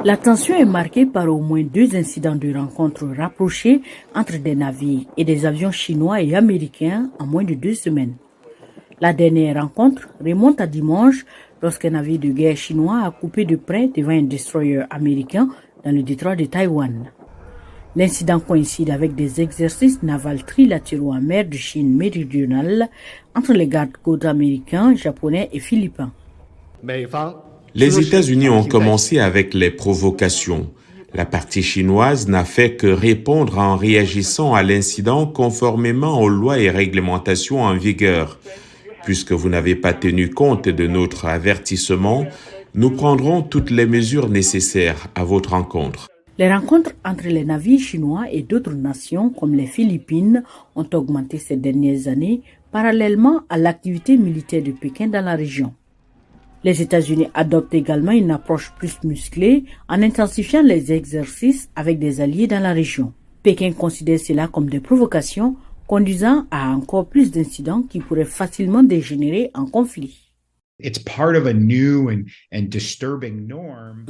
La tension est marquée par au moins 2 incidents de rencontres rapprochées entre des navires et des avions chinois et américains en moins de 2 semaines. La dernière rencontre remonte à dimanche lorsqu'un navire de guerre chinois a coupé de près devant un destroyer américain dans le détroit de Taïwan. L'incident coïncide avec des exercices navals trilatéraux en mer de Chine méridionale entre les gardes-côtes américains, japonais et philippins. Les États-Unis ont commencé avec les provocations. La partie chinoise n'a fait que répondre en réagissant à l'incident conformément aux lois et réglementations en vigueur. Puisque vous n'avez pas tenu compte de notre avertissement, nous prendrons toutes les mesures nécessaires à votre encontre. Les rencontres entre les navires chinois et d'autres nations comme les Philippines ont augmenté ces dernières années parallèlement à l'activité militaire de Pékin dans la région. Les États-Unis adoptent également une approche plus musclée en intensifiant les exercices avec des alliés dans la région. Pékin considère cela comme des provocations conduisant à encore plus d'incidents qui pourraient facilement dégénérer en conflit.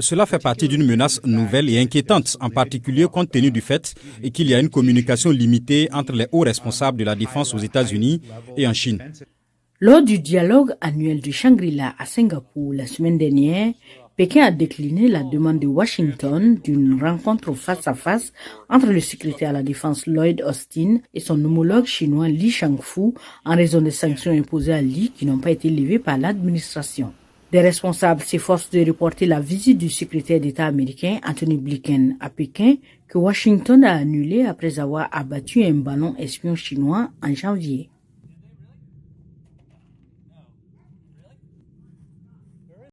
Cela fait partie d'une menace nouvelle et inquiétante, en particulier compte tenu du fait qu'il y a une communication limitée entre les hauts responsables de la défense aux États-Unis et en Chine. Lors du dialogue annuel de Shangri-La à Singapour la semaine dernière, Pékin a décliné la demande de Washington d'une rencontre face-à-face entre le secrétaire à la défense Lloyd Austin et son homologue chinois Li Shangfu en raison des sanctions imposées à Li qui n'ont pas été levées par l'administration. Des responsables s'efforcent de reporter la visite du secrétaire d'État américain Anthony Blinken à Pékin que Washington a annulée après avoir abattu un ballon espion chinois en janvier.